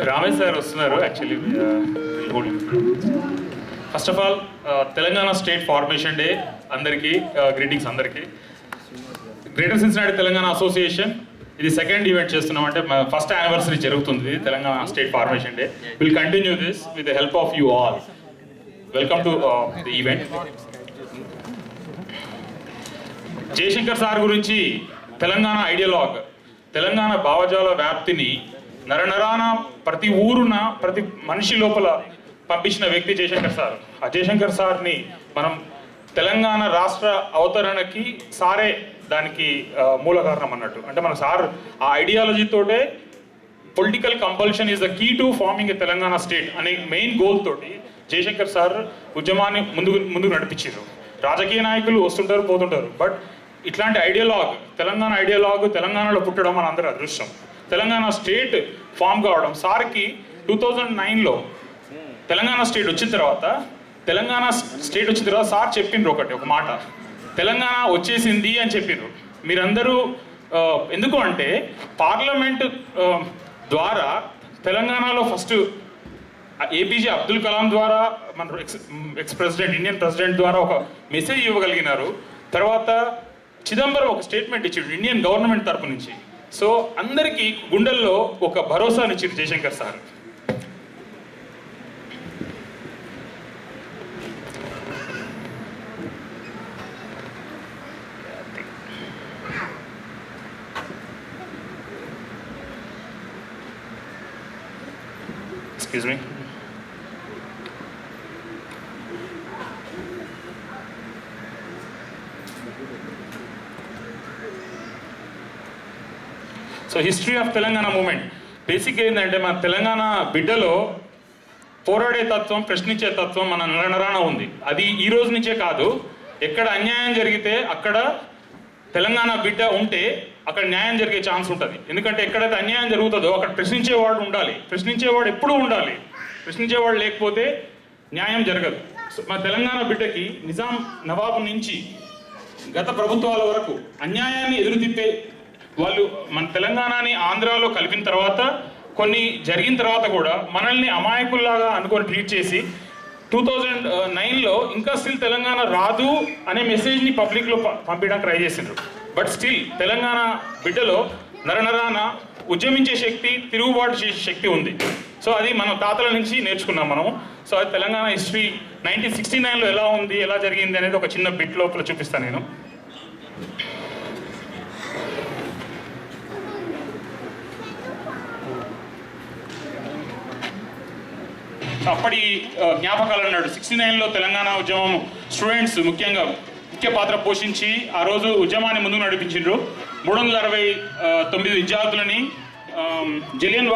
Ramesh sir వస్తున్నారు actually. First of all Telangana state formation day అందరికీ greetings అందరికీ. గ్రేటర్ సిన్సినాటి తెలంగాణ అసోసియేషన్ ఇది సెకండ్ ఈవెంట్ చేస్తున్నాం, అంటే ఫస్ట్ యానివర్సరీ జరుగుతుంది Telangana state formation day. Will continue this with the help of you all. Welcome to the event. Jayashankar sir గురించి తెలంగాణ ఐడియాలాగ్, తెలంగాణ భావజాల వ్యాప్తిని నరనరాన ప్రతి ఊరున ప్రతి మనిషి లోపల పంపించిన వ్యక్తి జయశంకర్ సార్. ఆ జయశంకర్ సార్ని మనం తెలంగాణ రాష్ట్ర అవతరణకి సారే దానికి మూల కారణం అన్నట్టు. అంటే మన సార్ ఆ ఐడియాలజీతోటే political compulsion is the key to forming a Telangana state అనే మెయిన్ గోల్ తోటి జయశంకర్ సార్ ఉద్యమాన్ని ముందుకు నడిపించారు. రాజకీయ నాయకులు వస్తుంటారు పోతుంటారు, బట్ ఇట్లాంటి ఐడియాలాగ్, తెలంగాణ ఐడియాలాగ్ తెలంగాణలో పుట్టడం మన అందరి అదృష్టం. తెలంగాణ స్టేట్ ఫామ్ కావడం సార్కి 2009లో తెలంగాణ స్టేట్ వచ్చిన తర్వాత సార్ చెప్పిండ్రు ఒక మాట, తెలంగాణ వచ్చేసింది అని చెప్పిండ్రు. మీరందరూ ఎందుకు అంటే పార్లమెంట్ ద్వారా తెలంగాణలో ఫస్ట్ ఏపీజే అబ్దుల్ కలాం ద్వారా మన ఎక్స్ ప్రెసిడెంట్ ఇండియన్ ప్రెసిడెంట్ ద్వారా ఒక మెసేజ్ ఇవ్వగలిగినారు. తర్వాత చిదంబరం ఒక స్టేట్మెంట్ ఇచ్చాడు ఇండియన్ గవర్నమెంట్ తరపు నుంచి. సో అందరికీ గుండెల్లో ఒక భరోసానిచ్చారు Jayashankar sir. Excuse me. So history of Telangana movement బేసిక్గా ఏంటంటే మన తెలంగాణ బిడ్డలో పోరాడే తత్వం, ప్రశ్నించే తత్వం మన నరనరాన ఉంది. అది ఈ రోజు నుంచే కాదు, ఎక్కడ అన్యాయం జరిగితే అక్కడ తెలంగాణ బిడ్డ ఉంటే అక్కడ న్యాయం జరిగే ఛాన్స్ ఉంటుంది. ఎందుకంటే ఎక్కడైతే అన్యాయం జరుగుతుందో అక్కడ ప్రశ్నించేవాడు ఉండాలి, ప్రశ్నించేవాడు ఎప్పుడూ ఉండాలి. ప్రశ్నించేవాడు లేకపోతే న్యాయం జరగదు. సో మన తెలంగాణ బిడ్డకి నిజాం నవాబు నుంచి గత ప్రభుత్వాల వరకు అన్యాయాన్ని ఎదురు తిప్పే వాళ్ళు మన తెలంగాణని ఆంధ్రాలో కలిపిన తర్వాత కొన్ని జరిగిన తర్వాత కూడా మనల్ని అమాయకుల్లాగా అనుకొని ట్రీట్ చేసి 2009లో ఇంకా స్టిల్ తెలంగాణ రాదు అనే మెసేజ్ని పబ్లిక్లో పంపించడానికి ట్రై చేసిండ్రు. బట్ స్టిల్ తెలంగాణ బిడ్డలో నరనరాన ఉద్యమించే శక్తి, తిరుగుబాటు చేసే శక్తి ఉంది. సో అది మన తాతల నుంచి నేర్చుకున్నాం మనం. సో అది తెలంగాణ హిస్టరీ 1969లో ఎలా ఉంది, ఎలా జరిగింది అనేది ఒక చిన్న బిట్ లోపల చూపిస్తాను నేను. అప్పటి జ్ఞాపకాలు అన్నాడు. 69లో తెలంగాణ ఉద్యమం స్టూడెంట్స్ ముఖ్య పాత్ర పోషించి ఆ రోజు ఉద్యమాన్ని ముందుకు నడిపించిండ్రు. 369 విద్యార్థులని జలియన్